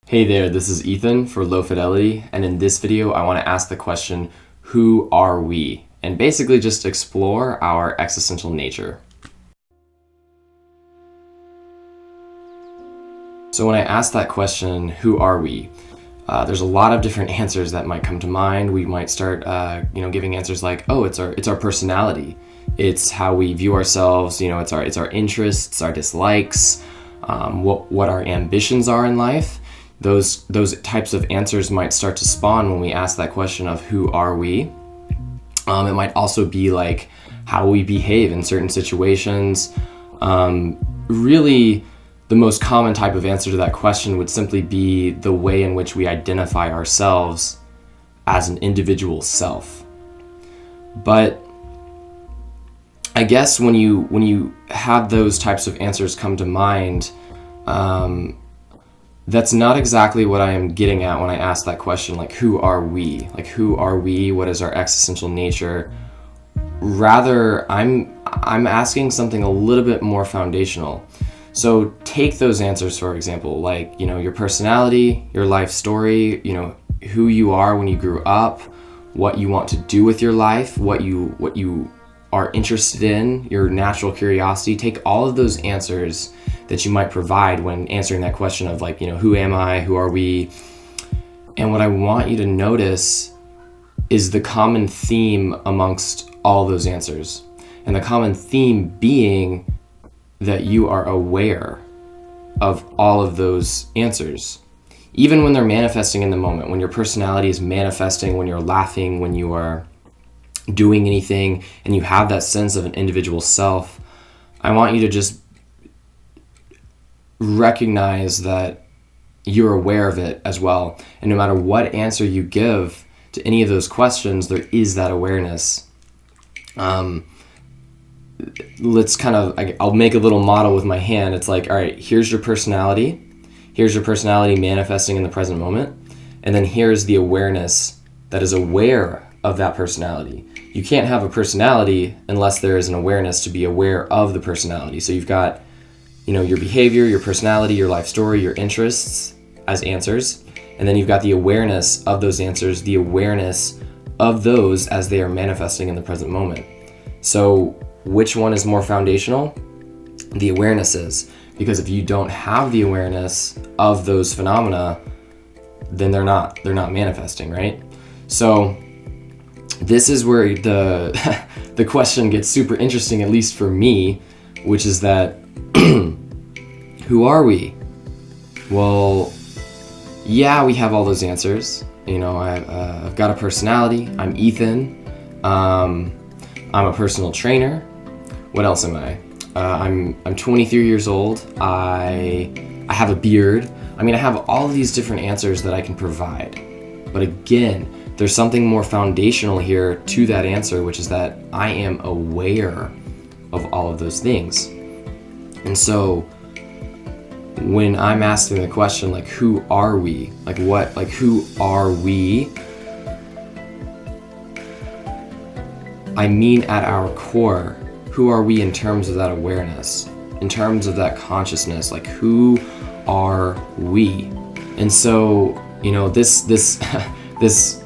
Hey there, this is Ethan for Low Fidelity, and in this video I want to ask the question, who are we? And basically just explore our existential nature. So when I ask that question, who are we? There's a lot of different answers that might come to mind. We might start giving answers like, oh, it's our personality. It's how we view ourselves, it's our interests, our dislikes, what our ambitions are in life. Those types of answers might start to spawn when we ask that question of who are we. It might also be like how we behave in certain situations. Really, the most common type of answer to that question would simply be the way in which we identify ourselves as an individual self. But I guess when you have those types of answers come to mind, that's not exactly what I am getting at when I ask that question, like who are we? Like who are we? What is our existential nature? Rather, I'm asking something a little bit more foundational. So take those answers, for example, like, your personality, your life story, who you are when you grew up, what you want to do with your life, what you are interested in, your natural curiosity. Take all of those answers that you might provide when answering that question of like, who am I, who are we? And what I want you to notice is the common theme amongst all those answers. And the common theme being that you are aware of all of those answers. Even when they're manifesting in the moment, when your personality is manifesting, when you're laughing, when you are doing anything, and you have that sense of an individual self, I want you to just recognize that you're aware of it as well. And no matter what answer you give to any of those questions, there is that awareness. I'll make a little model with my hand. It's like, all right, here's your personality. Here's your personality manifesting in the present moment. And then here's the awareness that is aware of that personality. You can't have a personality unless there is an awareness to be aware of the personality. So you've got your behavior, your personality, your life story, your interests as answers. And then you've got the awareness of those answers, the awareness of those as they are manifesting in the present moment. So which one is more foundational? The awareness is. Because if you don't have the awareness of those phenomena, then they're not manifesting, right? So this is where the question gets super interesting, at least for me, which is that who are we? Well, yeah, we have all those answers. I've got a personality. I'm Ethan. I'm a personal trainer. What else am I? I'm 23 years old. I have a beard. I have all of these different answers that I can provide. But again, there's something more foundational here to that answer, which is that I am aware of all of those things. And so when I'm asking the question, like, who are we? Who are we? I mean, at our core, who are we in terms of that awareness, in terms of that consciousness? Like, who are we? And so, this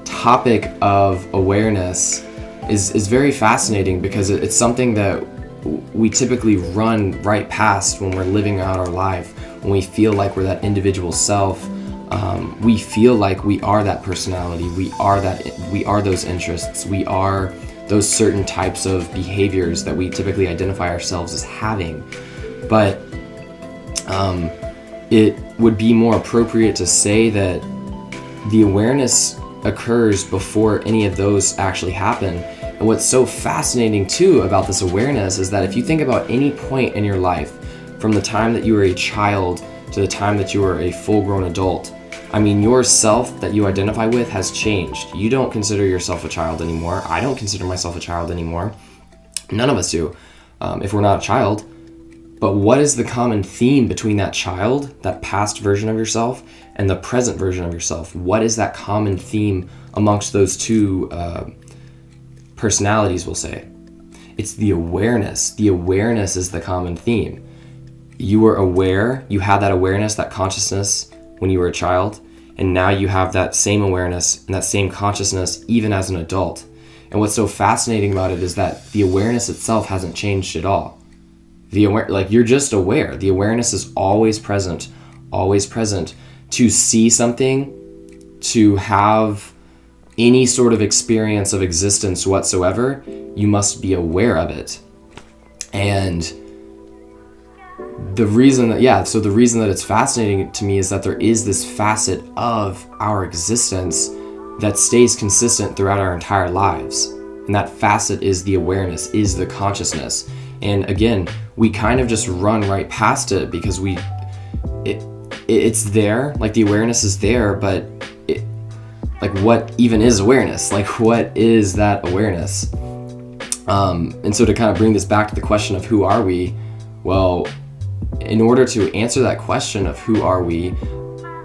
topic of awareness is very fascinating because it's something that we typically run right past when we're living out our life. When we feel like we're that individual self, we feel like we are that personality, we are those interests, we are those certain types of behaviors that we typically identify ourselves as having. But it would be more appropriate to say that the awareness occurs before any of those actually happen. And what's so fascinating too about this awareness is that if you think about any point in your life, from the time that you were a child to the time that you were a full-grown adult, your self that you identify with has changed. You don't consider yourself a child anymore. I don't consider myself a child anymore. None of us do, if we're not a child. But what is the common theme between that child, that past version of yourself, and the present version of yourself? What is that common theme amongst those two personalities, we'll say? It's the awareness. The awareness is the common theme. You were aware, you had that awareness, that consciousness when you were a child, and now you have that same awareness and that same consciousness even as an adult. And what's so fascinating about it is that the awareness itself hasn't changed at all. You're just aware. The awareness is always present. To see something, to have any sort of experience of existence whatsoever, you must be aware of it. And the reason that it's fascinating to me is that there is this facet of our existence that stays consistent throughout our entire lives. And that facet is the awareness, is the consciousness. And again, we kind of just run right past it because it's there, like the awareness is there, but what even is awareness? Like, what is that awareness? And so to kind of bring this back to the question of who are we? Well, in order to answer that question of who are we,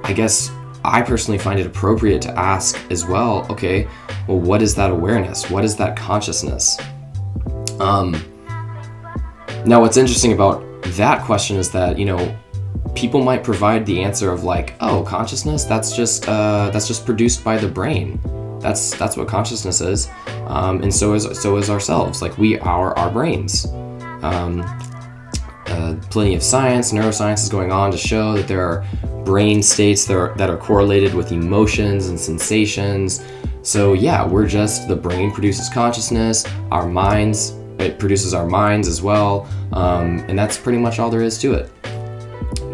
I guess I personally find it appropriate to ask as well, okay, well, what is that awareness? What is that consciousness? Now, what's interesting about that question is that, people might provide the answer of like, oh, consciousness, that's just produced by the brain. That's what consciousness is. And so is ourselves. Like, we are our brains. Plenty of neuroscience is going on to show that there are brain states that are correlated with emotions and sensations. So yeah, the brain produces consciousness, it produces our minds as well. And that's pretty much all there is to it.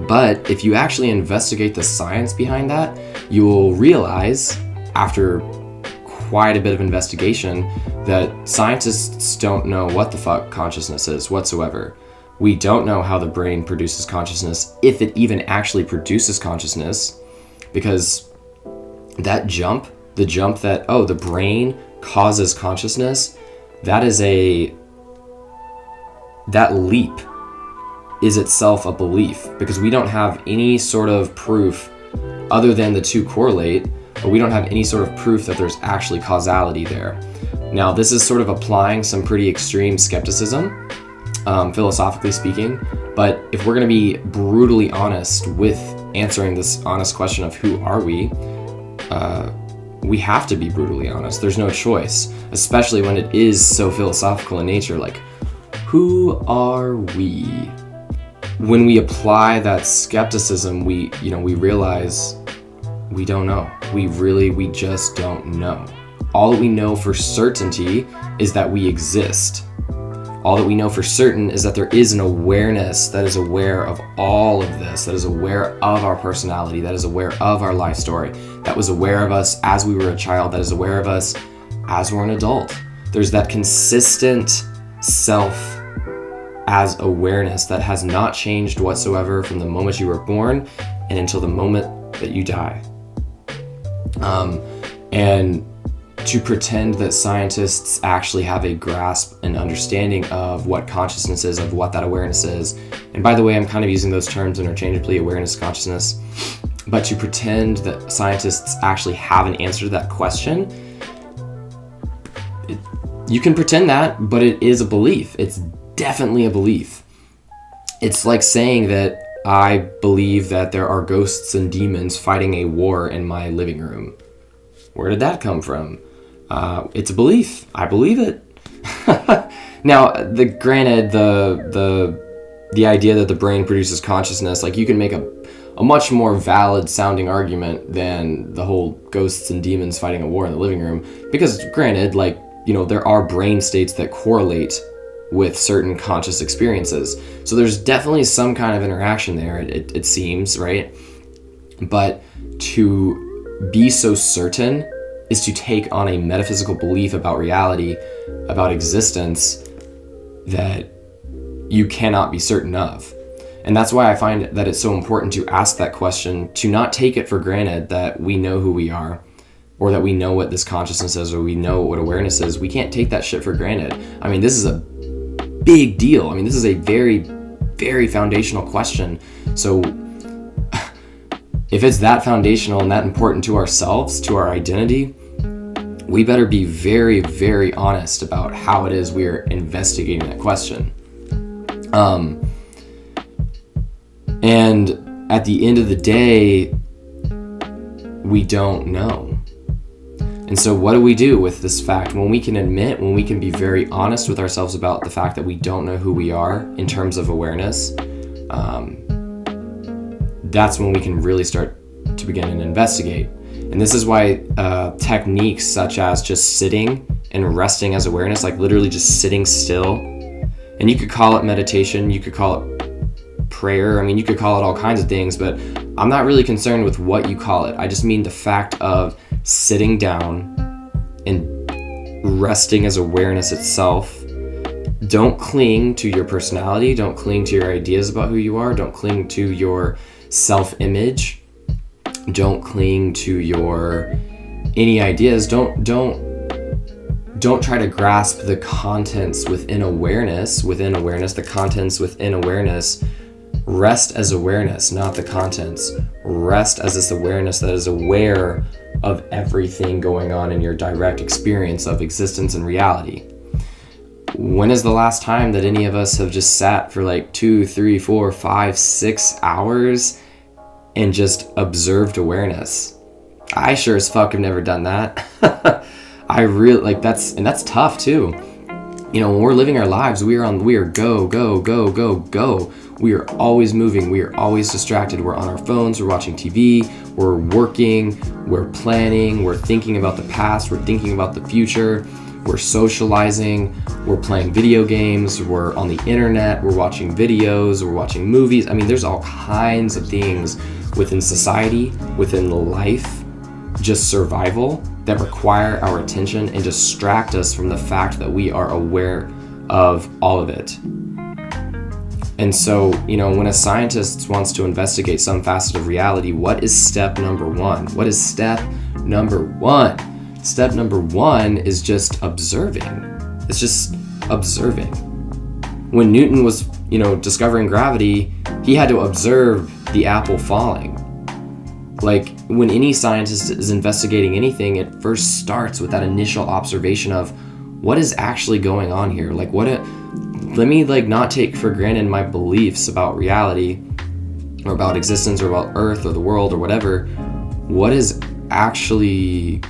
But if you actually investigate the science behind that, you will realize, after quite a bit of investigation, that scientists don't know what the fuck consciousness is whatsoever. We don't know how the brain produces consciousness, if it even actually produces consciousness, because the jump that, oh, the brain causes consciousness, that leap is itself a belief, because we don't have any sort of proof other than the two correlate, but we don't have any sort of proof that there's actually causality there. Now, this is sort of applying some pretty extreme skepticism, philosophically speaking, but if we're going to be brutally honest with answering this honest question of who are we have to be brutally honest. There's no choice, especially when it is so philosophical in nature, like, who are we? When we apply that skepticism, we realize we don't know. We just don't know. All that we know for certainty is that we exist. All that we know for certain is that there is an awareness that is aware of all of this, that is aware of our personality, that is aware of our life story, that was aware of us as we were a child, that is aware of us as we're an adult. There's that consistent self as awareness that has not changed whatsoever from the moment you were born and until the moment that you die. And to pretend that scientists actually have a grasp and understanding of what consciousness is, of what that awareness is. And by the way, I'm kind of using those terms interchangeably, awareness, consciousness. But to pretend that scientists actually have an answer to that question, you can pretend that, but it is a belief. It's definitely a belief. It's like saying that I believe that there are ghosts and demons fighting a war in my living room. Where did that come from? It's a belief. I believe it. Now, granted, the idea that the brain produces consciousness, like, you can make a much more valid sounding argument than the whole ghosts and demons fighting a war in the living room, because granted, like, there are brain states that correlate with certain conscious experiences. So there's definitely some kind of interaction there, it seems, right? But to be so certain is to take on a metaphysical belief about reality, about existence, that you cannot be certain of. And that's why I find that it's so important to ask that question, to not take it for granted that we know who we are, or that we know what this consciousness is, or we know what awareness is. We can't take that shit for granted. I mean, this is a big deal. I mean, this is a very, very foundational question. So if it's that foundational and that important to ourselves, to our identity, we better be very, very honest about how it is we're investigating that question. And at the end of the day, we don't know. And so what do we do with this fact? When we can be very honest with ourselves about the fact that we don't know who we are in terms of awareness, that's when we can really start to begin and investigate. And this is why techniques such as just sitting and resting as awareness, like literally just sitting still, and you could call it meditation, you could call it prayer, I mean, you could call it all kinds of things, but I'm not really concerned with what you call it. I just mean the fact of sitting down and resting as awareness itself. Don't cling to your personality, don't cling to your ideas about who you are, don't cling to your self-image, don't cling to your any ideas, don't try to grasp the contents within awareness, the contents within awareness. Rest as awareness, not the contents. Rest as this awareness that is aware of everything going on in your direct experience of existence and reality. When is the last time that any of us have just sat for like 2, 3, 4, 5, 6 hours and just observed awareness? I sure as fuck have never done that. I really that's tough too. You know, when we're living our lives, we are go, go, go, go, go. We are always moving. We are always distracted. We're on our phones. We're watching TV. We're working. We're planning. We're thinking about the past. We're thinking about the future. We're socializing. We're playing video games. We're on the internet. We're watching videos. We're watching movies. I mean, there's all kinds of things within society, within life, just survival, that require our attention and distract us from the fact that we are aware of all of it. And so, you know, when a scientist wants to investigate some facet of reality, what is step number one? What is step number one? Step number one is just observing. It's just observing. When Newton was, you know, discovering gravity, he had to observe the apple falling. Like, when any scientist is investigating anything, it first starts with that initial observation of what is actually going on here. Like, let me like not take for granted my beliefs about reality or about existence or about Earth or the world or whatever. What is actually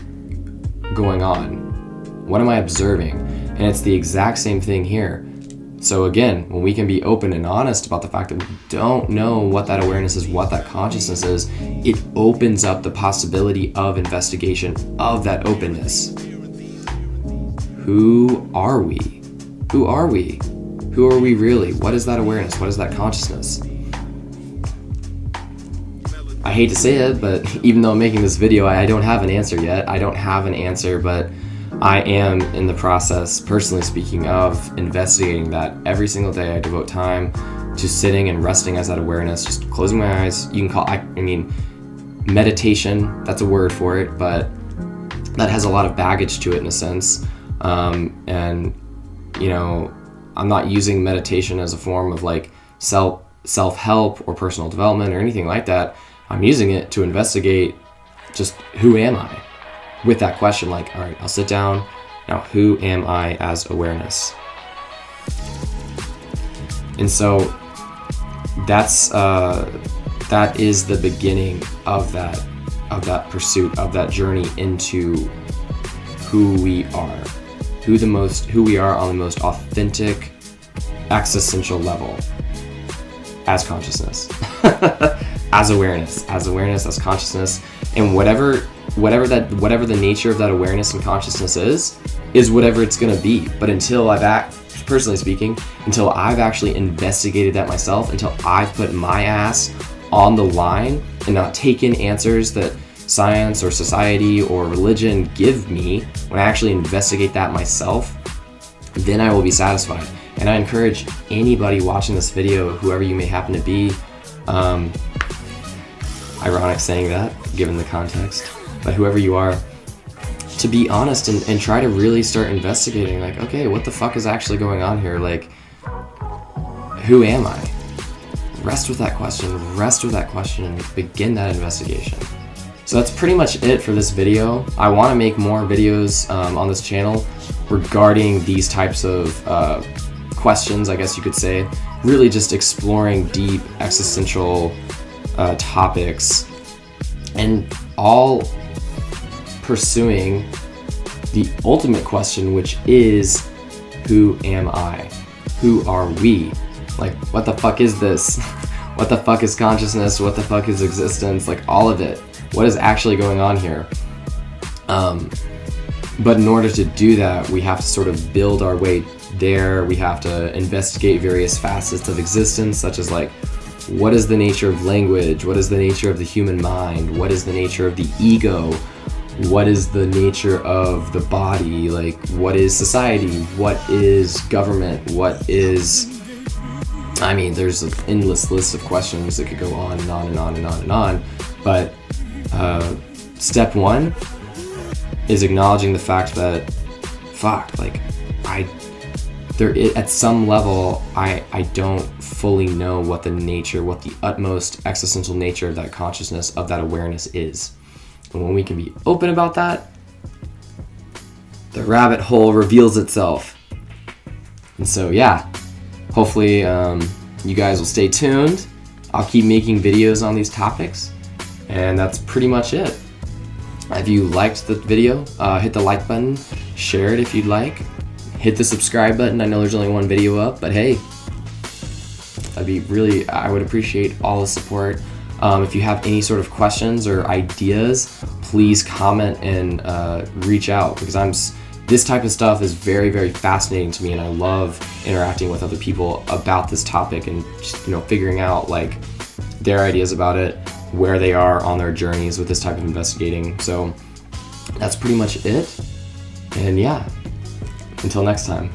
going on? What am I observing? And it's the exact same thing here. So again, when we can be open and honest about the fact that we don't know what that awareness is, what that consciousness is, it opens up the possibility of investigation, of that openness. Who are we? Who are we? Who are we really? What is that awareness? What is that consciousness? I hate to say it, but even though I'm making this video, I don't have an answer yet. I don't have an answer, but I am in the process, personally speaking, of investigating that. Every single day I devote time to sitting and resting as that awareness, just closing my eyes. You can call, I mean, meditation, that's a word for it, but that has a lot of baggage to it in a sense. And, you know, I'm not using meditation as a form of like self-help or personal development or anything like that. I'm using it to investigate just who am I? With that question, like, all right, I'll sit down. Now, who am I as awareness? And so that is the beginning of that pursuit, of that journey into who we are, who we are on the most authentic, existential level, as consciousness, as awareness, as consciousness, and whatever the nature of that awareness and consciousness is whatever it's going to be. But until personally speaking, until I've actually investigated that myself, until I've put my ass on the line and not taken answers that science or society or religion give me, when I actually investigate that myself, then I will be satisfied. And I encourage anybody watching this video, whoever you may happen to be, ironic saying that, given the context, but whoever you are, to be honest and try to really start investigating, like, okay, what the fuck is actually going on here? Like, who am I? Rest with that question and begin that investigation. So that's pretty much it for this video. I want to make more videos on this channel regarding these types of questions, I guess you could say, really just exploring deep existential topics, and all pursuing the ultimate question, which is, who am I? Who are we? Like, what the fuck is this? What the fuck is consciousness? What the fuck is existence? Like, all of it. What is actually going on here? But in order to do that, we have to sort of build our way there. We have to investigate various facets of existence, such as like, what is the nature of language? What is the nature of the human mind? What is the nature of the ego? What is the nature of the body? Like, what is society? What is government? What is... I mean, there's an endless list of questions that could go on and on and on and on and on. But step one is acknowledging the fact that, at some level, I don't fully know what the utmost existential nature of that consciousness, of that awareness is. And when we can be open about that, the rabbit hole reveals itself. And so, yeah, hopefully you guys will stay tuned. I'll keep making videos on these topics, and that's pretty much it. If you liked the video, hit the like button, share it if you'd like, hit the subscribe button. I know there's only one video up, but hey, I would appreciate all the support. If you have any sort of questions or ideas, please comment and reach out, because this type of stuff is very, very fascinating to me, and I love interacting with other people about this topic and just, figuring out like their ideas about it, where they are on their journeys with this type of investigating. So that's pretty much it. And yeah, until next time.